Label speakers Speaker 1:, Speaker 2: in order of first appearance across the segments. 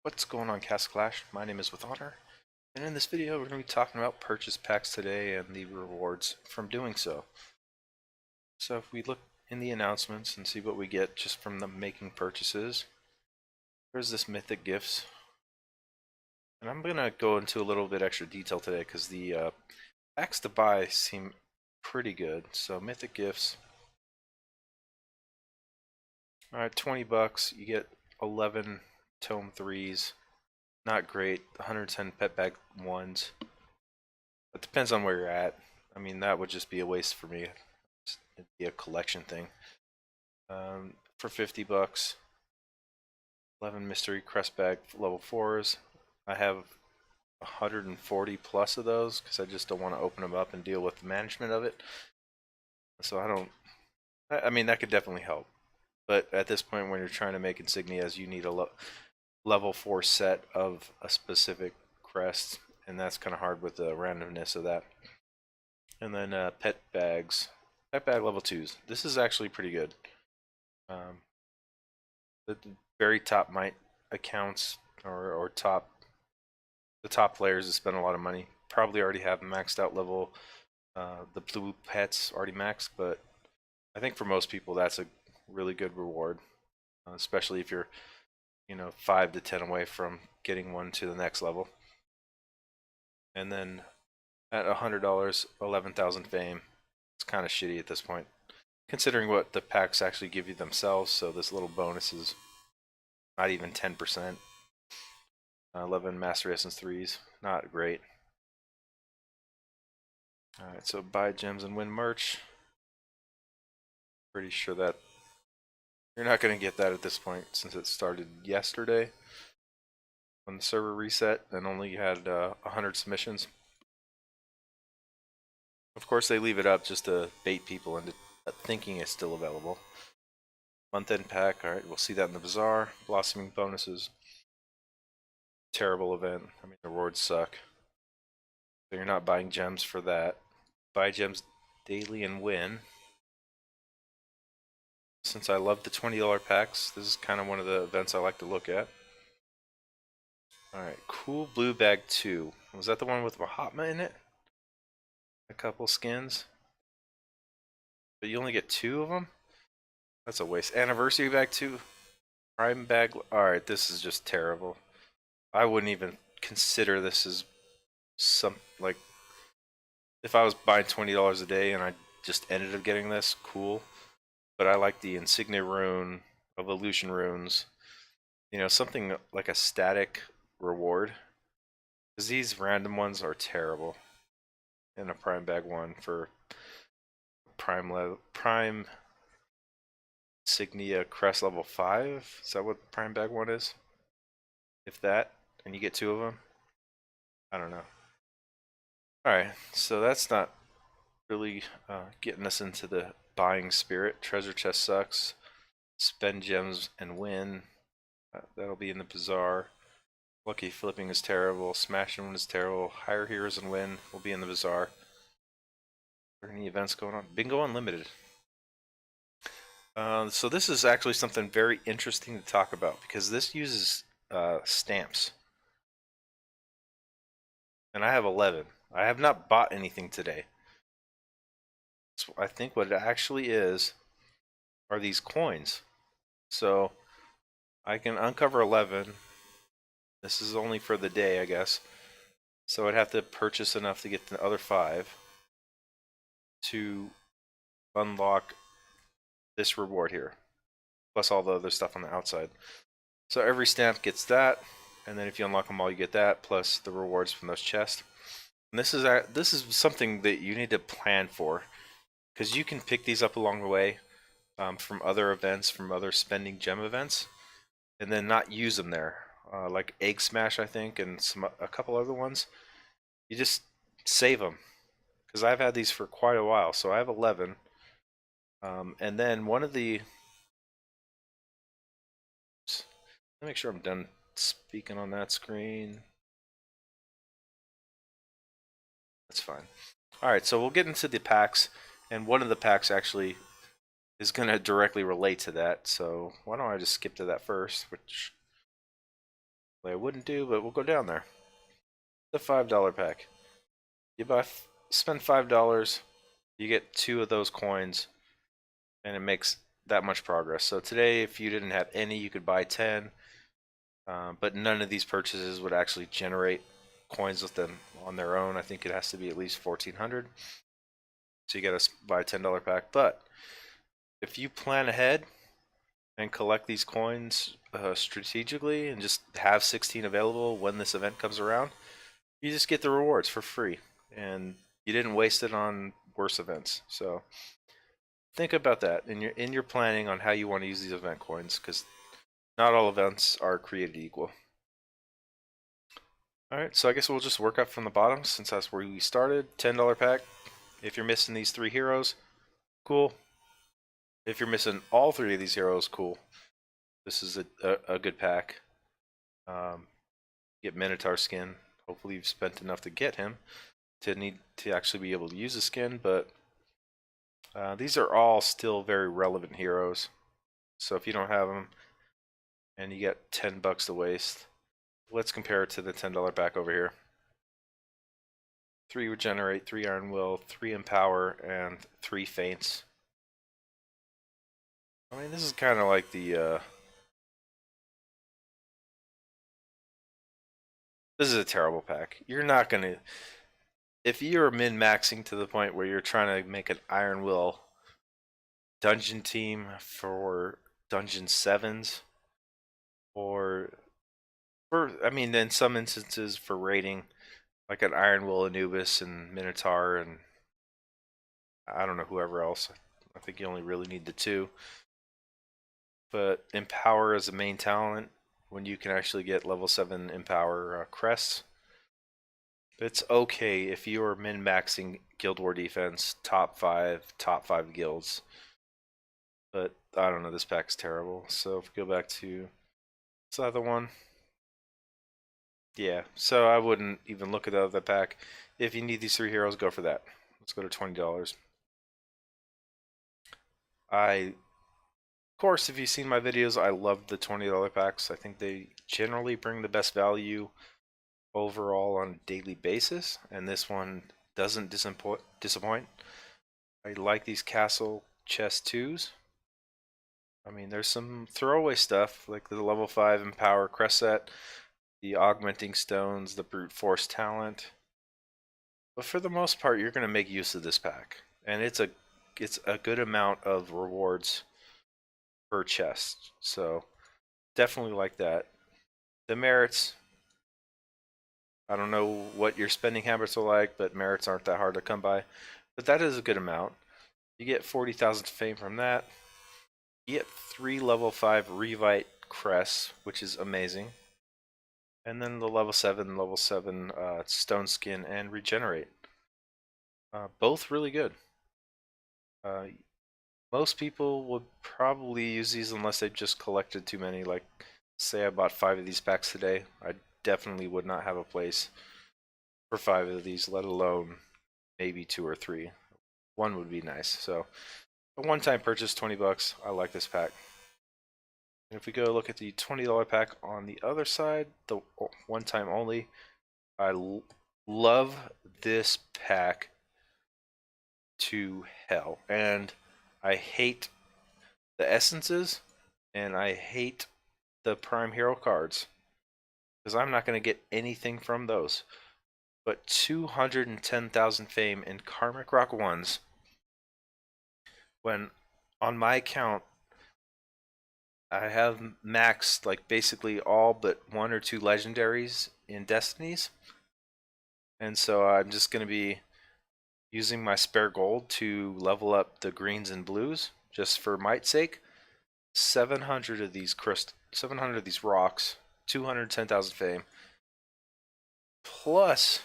Speaker 1: What's going on, Cast Clash? My name is With Honor, and in this video we're going to be talking about purchase packs today and the rewards from doing so. So if we look in the announcements and see what we get just from the making purchases, there's this Mythic Gifts. And I'm going to go into a little bit extra detail today because the packs to buy seem pretty good. So Mythic Gifts, alright, 20 bucks, you get 11 Tome 3s. Not great, 110 pet bag 1s. It depends on where you're at. I mean, that would just be a waste for me. It'd be a collection thing. For 50 bucks, 11 mystery crest bag level 4s. I have 140 plus of those because I just don't want to open them up and deal with the management of it. So I mean, that could definitely help. But at this point, when you're trying to make insignias, you need a level 4 set of a specific crest, and that's kind of hard with the randomness of that. And then pet bags. Pet bag level 2s. This is actually pretty good. The very top might accounts or the top players that spend a lot of money probably already have maxed out level. The blue pets already maxed, but I think for most people that's a really good reward, especially if you're 5 to 10 away from getting one to the next level. And then at $100, 11,000 fame. It's kind of shitty at this point, considering what the packs actually give you themselves. So this little bonus is not even 10%. 11 Master Essence 3s, not great. Alright, so buy gems and win merch. Pretty sure that you're not going to get that at this point since it started yesterday when the server reset and only had 100 submissions. Of course, they leave it up just to bait people into thinking it's still available. Month-end pack, alright, we'll see that in the bazaar. Blossoming bonuses. Terrible event. I mean, the rewards suck. So you're not buying gems for that. Buy gems daily and win. Since I love the $20 packs, this is kind of one of the events I like to look at. Alright, cool blue bag 2. Was that the one with Mahatma in it? A couple skins. But you only get 2 of them? That's a waste. Anniversary bag 2. Prime bag. Alright, this is just terrible. I wouldn't even consider this as like, if I was buying $20 a day and I just ended up getting this, cool. But I like the insignia rune, evolution runes, something like a static reward. Because these random ones are terrible. And a prime bag 1 for prime insignia crest level 5. Is that what prime bag 1 is? If that, and you get 2 of them. I don't know. Alright, so that's not really getting us into the buying spirit. Treasure chest sucks. Spend gems and win. That'll be in the bazaar. Lucky flipping is terrible. Smashing is terrible. Hire heroes and win will be in the bazaar. Are there any events going on? Bingo Unlimited. So this is actually something very interesting to talk about because this uses stamps. And I have 11. I have not bought anything today. So I think what it actually is are these coins. So I can uncover 11. This is only for the day, I guess. So I'd have to purchase enough to get the other 5 to unlock this reward here, plus all the other stuff on the outside. So every stamp gets that, and then if you unlock them all, you get that, plus the rewards from those chests. And this is something that you need to plan for, because you can pick these up along the way from other events, from other spending gem events, and then not use them there. Like Egg Smash, I think, and a couple other ones. You just save them, because I've had these for quite a while. So I have 11, and then one of the. Let me make sure I'm done speaking on that screen. That's fine. Alright, so we'll get into the packs, and one of the packs actually is going to directly relate to that, so why don't I just skip to that first, which I wouldn't do, but we'll go down there. The $5 pack. You spend $5, you get 2 of those coins, and it makes that much progress. So today, if you didn't have any, you could buy 10, but none of these purchases would actually generate coins with them on their own. I think it has to be at least 1,400. So you got to buy a $10 pack. But if you plan ahead and collect these coins strategically and just have 16 available when this event comes around, you just get the rewards for free, and you didn't waste it on worse events. So think about that in your planning on how you want to use these event coins, because not all events are created equal. Alright, so I guess we'll just work up from the bottom since that's where we started. $10 pack. If you're missing these 3 heroes, cool. If you're missing all 3 of these heroes, cool. This is a good pack. Get Minotaur skin. Hopefully you've spent enough to get him to need to actually be able to use the skin, but these are all still very relevant heroes. So if you don't have them and you get $10 to waste, let's compare it to the $10 pack over here. 3 Regenerate, 3 Iron Will, 3 Empower, and 3 Faints. I mean, this is kind of like the this is a terrible pack. You're not gonna, if you're min-maxing to the point where you're trying to make an Iron Will dungeon team for Dungeon 7s, or I mean, in some instances for raiding, like an Iron Will Anubis and Minotaur, and I don't know whoever else. I think you only really need the 2. But Empower as a main talent, when you can actually get level 7 Empower crests, it's okay if you are min-maxing Guild War defense, top 5 guilds. But I don't know, this pack's terrible. So if we go back to this other one, yeah, so I wouldn't even look at the other pack. If you need these 3 heroes, go for that. Let's go to $20. Of course, if you've seen my videos, I love the $20 packs. I think they generally bring the best value overall on a daily basis, and this one doesn't disappoint. I like these castle chest 2s. I mean, there's some throwaway stuff like the level 5 Empower crest set, the augmenting stones, the brute force talent. But for the most part, you're going to make use of this pack, and it's a good amount of rewards per chest. So definitely like that. The merits, I don't know what your spending habits are like, but merits aren't that hard to come by. But that is a good amount. You get 40,000 fame from that. You get 3 level 5 Revite crests, which is amazing. And then the level 7 Stone Skin and Regenerate. Both really good. Most people would probably use these unless they've just collected too many. Like, say I bought 5 of these packs today. I definitely would not have a place for 5 of these, let alone maybe 2 or 3. 1 would be nice. So a one-time purchase, $20. I like this pack. And if we go look at the $20 pack on the other side, the one-time only, I love this pack to hell. And I hate the essences, and I hate the Prime Hero cards, because I'm not going to get anything from those. But 210,000 fame in Karmic Rock 1s, when on my account I have maxed like basically all but 1 or 2 legendaries in Destinies. And so I'm just going to be using my spare gold to level up the greens and blues just for might's sake. 700 of these 700 of these rocks, 210,000 fame. Plus,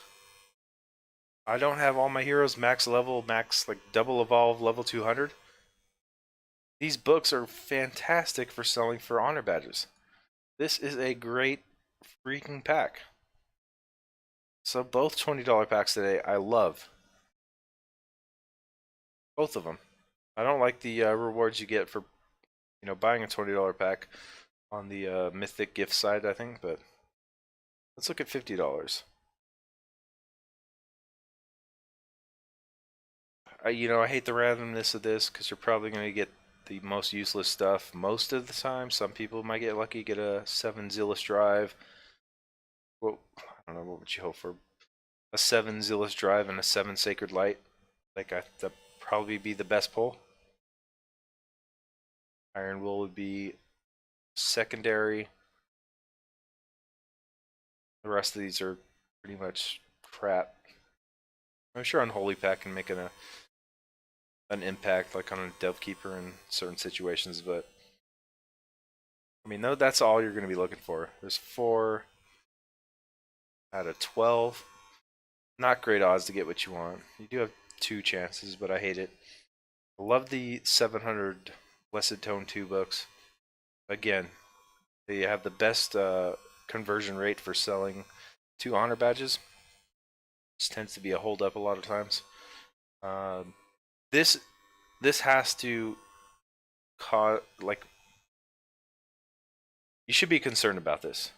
Speaker 1: I don't have all my heroes max like double evolve level 200. These books are fantastic for selling for honor badges. This is a great freaking pack. So both $20 packs today, I love. Both of them. I don't like the rewards you get for, buying a $20 pack on the Mythic Gifts side, I think, but Let's look at $50. I hate the randomness of this because you're probably going to get the most useless stuff most of the time. Some people might get lucky, get a 7 Zealous Drive. Well, I don't know, what would you hope for? A 7 Zealous Drive and a 7 Sacred Light. That'd probably be the best pull. Iron Will would be secondary. The rest of these are pretty much crap. I'm sure Unholy Pack can make an impact, like on a Dovekeeper in certain situations, but I mean, no, that's all you're going to be looking for. There's 4 out of 12. Not great odds to get what you want. You do have 2 chances, but I hate it. I love the 700 Blessed Tone 2 books. Again, they have the best conversion rate for selling 2 honor badges. This tends to be a hold up a lot of times. This has to cause, like, you should be concerned about this.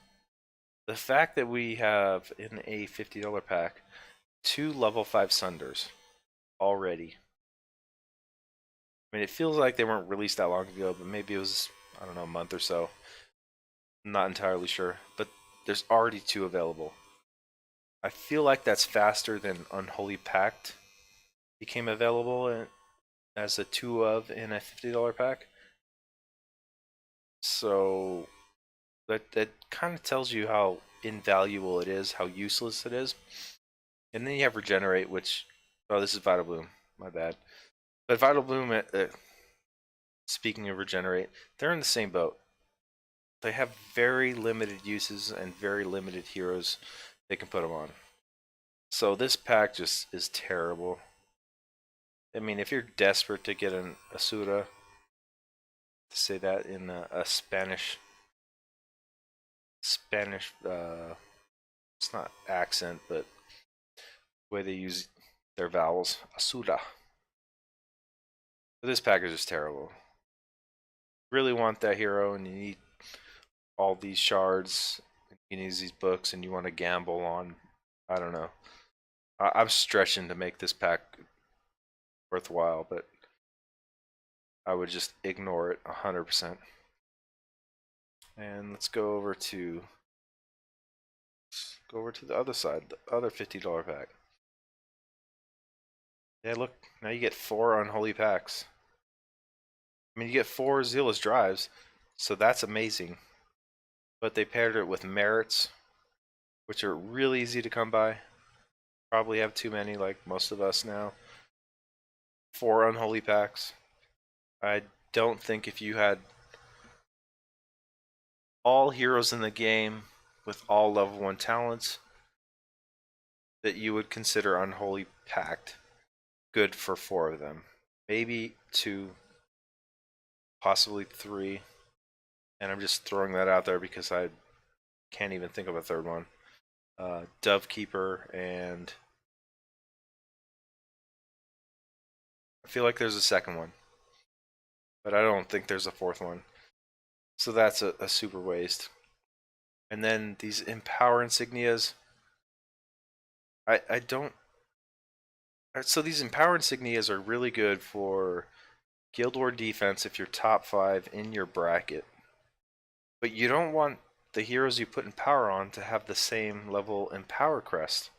Speaker 1: The fact that we have in a $50 pack 2 level 5 Sunders already. I mean, it feels like they weren't released that long ago, but maybe it was, I don't know, a month or so. I'm not entirely sure, but there's already 2 available. I feel like that's faster than Unholy Pact became available as a 2 of in a $50 pack. So that kind of tells you how invaluable it is, how useless it is. And then you have Regenerate, which, oh, this is Vital Bloom, my bad. But Vital Bloom, speaking of Regenerate, they're in the same boat. They have very limited uses and very limited heroes they can put them on. So this pack just is terrible. I mean, if you're desperate to get an Asura, to say that in a Spanish, it's not accent, but the way they use their vowels, Asura. But this pack is just terrible. Really want that hero, and you need all these shards, you need these books, and you want to gamble on, I don't know. I'm stretching to make this pack worthwhile, but I would just ignore it 100%. And let's go over to the other side, the other $50 pack. Yeah, look, now you get 4 Unholy Packs. I mean, you get 4 Zealous Drives, so that's amazing. But they paired it with Merits, which are really easy to come by. Probably have too many, like most of us now. 4 Unholy Packs. I don't think if you had all heroes in the game with all level 1 talents that you would consider Unholy Pact good for 4 of them. Maybe 2, possibly 3. And I'm just throwing that out there because I can't even think of a third one. Dovekeeper, and I feel like there's a second one, but I don't think there's a 4th one. So that's a super waste. And then these Empower insignias, I don't. So these Empower insignias are really good for Guild War defense if you're top 5 in your bracket. But you don't want the heroes you put Empower on to have the same level Empower crest.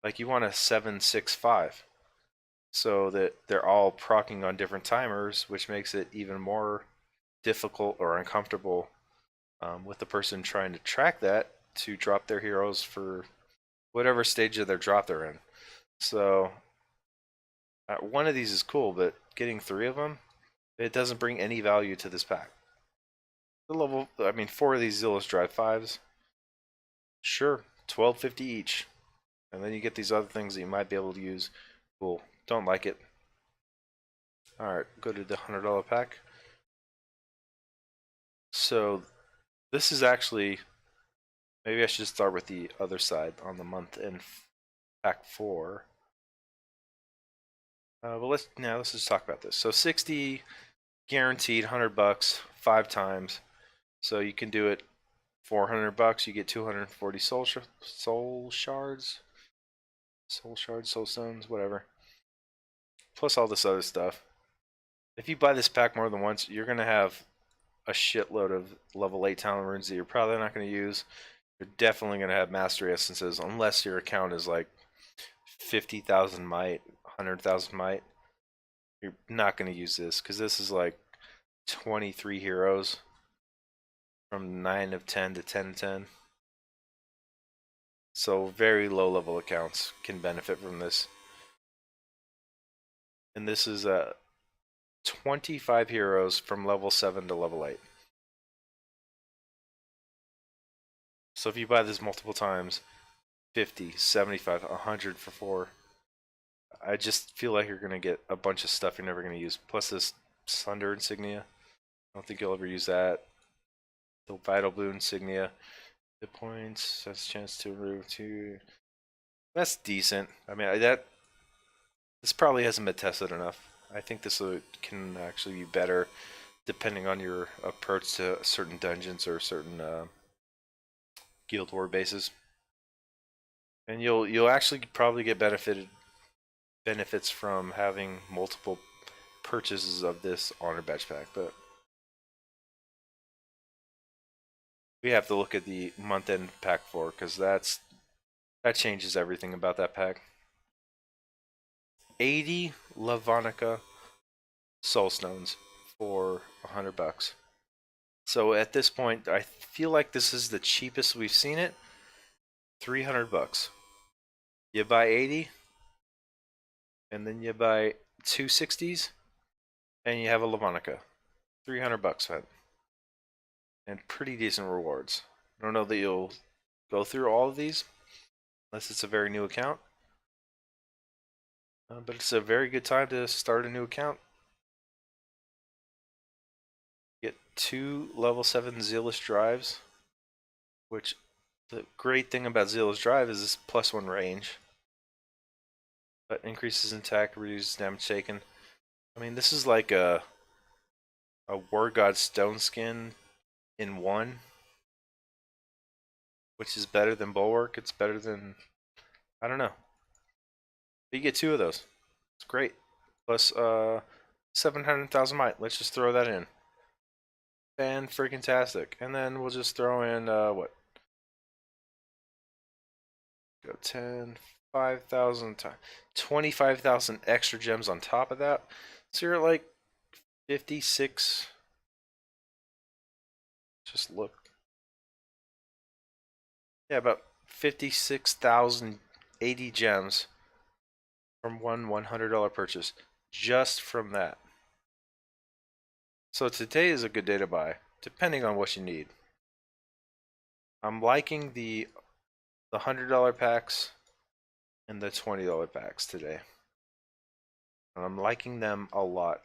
Speaker 1: Like, you want a 7-6-5. So that they're all proccing on different timers, which makes it even more difficult or uncomfortable with the person trying to track that to drop their heroes for whatever stage of their drop they're in. So one of these is cool, but getting 3 of them, it doesn't bring any value to this pack. The level, I mean, 4 of these Zealous Drive 5s, sure, $12.50 each, and then you get these other things that you might be able to use. Cool. Don't like it. Alright, go to the $100 pack. So this is actually, maybe I should start with the other side on the month in pack 4. But let's just talk about this. So 60 guaranteed, $100, 5 times. So you can do it $400, you get 240 soul shards, soul stones, whatever. Plus all this other stuff. If you buy this pack more than once, you're gonna have a shitload of level 8 talent runes that you're probably not gonna use. You're definitely gonna have mastery essences unless your account is like 50,000 might, 100,000 might. You're not gonna use this because this is like 23 heroes from 9 of 10 to 10 of 10. So very low level accounts can benefit from this. And this is 25 heroes from level 7 to level 8. So if you buy this multiple times, 50, 75, 100 for 4, I just feel like you're going to get a bunch of stuff you're never going to use. Plus this Sunder insignia. I don't think you'll ever use that. The Vital Blue insignia. Hit points. That's a chance to remove 2. That's decent. I mean, this probably hasn't been tested enough. I think this can actually be better depending on your approach to certain dungeons or certain guild war bases. And you'll actually probably get benefits from having multiple purchases of this honor badge pack, but we have to look at the month-end pack 4 because that changes everything about that pack. 80 Lavonica soul stones for $100. So at this point, I feel like this is the cheapest we've seen it. $300. You buy 80, and then you buy 260s, and you have a Lavonica. $300, man. And pretty decent rewards. I don't know that you'll go through all of these unless it's a very new account. But it's a very good time to start a new account. Get 2 level 7 Zealous Drives, which the great thing about Zealous Drive is this +1 range. But increases in attack, reduces damage taken. I mean, this is like a War God Stone Skin in 1, which is better than Bulwark. It's better than, I don't know. But you get 2 of those. It's great. Plus 700,000 might. Let's just throw that in. Fan-freaking-tastic. And then we'll just throw in, what? Go 10, 5,000 times. 25,000 extra gems on top of that. So you're at like 56. Just look. Yeah, about 56,080 gems from one $100 purchase. Just from that. So today is a good day to buy, depending on what you need. I'm liking the $100 packs and the $20 packs today. And I'm liking them a lot.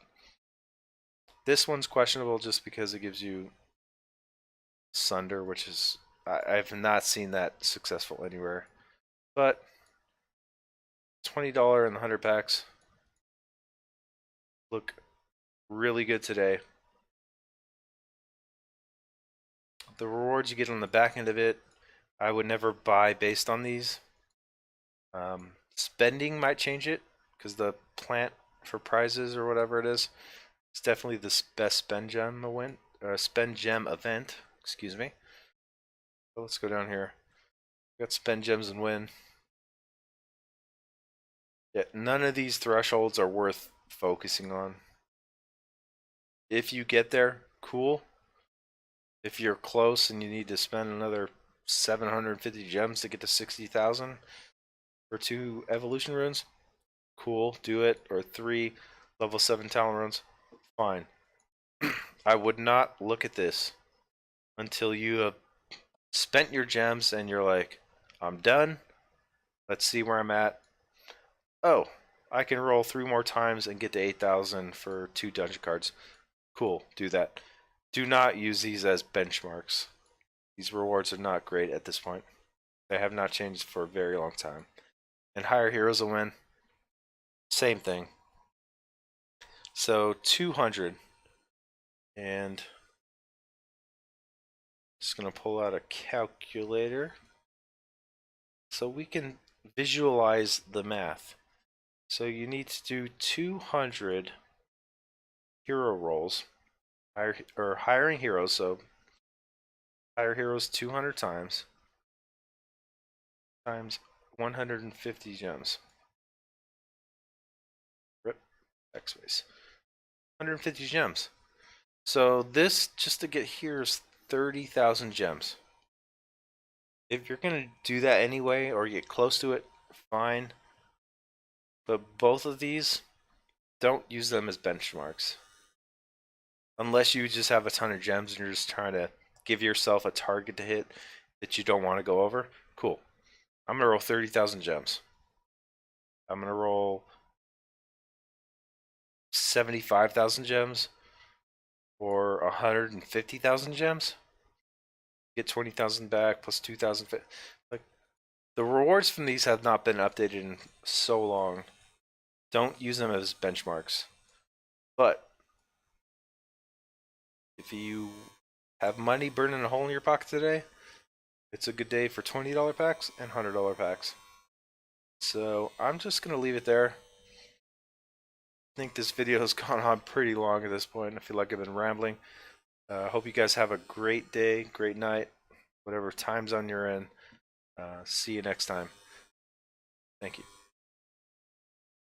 Speaker 1: This one's questionable just because it gives you Sunder, which is, I've not seen that successful anywhere. But $20 and the 100 packs look really good today. The rewards you get on the back end of it, I would never buy based on these. Spending might change it because the plant for prizes or whatever it is, it's definitely the best spend gem event. Excuse me. So let's go down here. We got spend gems and win. Yeah, none of these thresholds are worth focusing on. If you get there, cool. If you're close and you need to spend another 750 gems to get to 60,000 for 2 evolution runes, cool, do it. Or 3 level 7 talent runes, fine. I would not look at this until you have spent your gems and you're like, I'm done. Let's see where I'm at. Oh, I can roll 3 more times and get to 8,000 for 2 dungeon cards. Cool, do that. Do not use these as benchmarks. These rewards are not great at this point. They have not changed for a very long time. And higher heroes will win. Same thing. So 200 and Just going to pull out a calculator so we can visualize the math. So you need to do 200 hero rolls, hiring heroes, so hire heroes 200 times 150 gems. Rip, backspace. 150 gems. So this, just to get here, is 30,000 gems. If you're going to do that anyway, or get close to it, fine. But both of these, don't use them as benchmarks. Unless you just have a ton of gems and you're just trying to give yourself a target to hit that you don't want to go over. Cool. I'm going to roll 30,000 gems. I'm going to roll 75,000 gems or 150,000 gems. Get 20,000 back plus 2,000. Like, the rewards from these have not been updated in so long. Don't use them as benchmarks. But if you have money burning a hole in your pocket today, it's a good day for $20 packs and $100 packs. So I'm just going to leave it there. I think this video has gone on pretty long at this point. I feel like I've been rambling. Hope you guys have a great day, great night, whatever time zone you're in. See you next time. Thank you.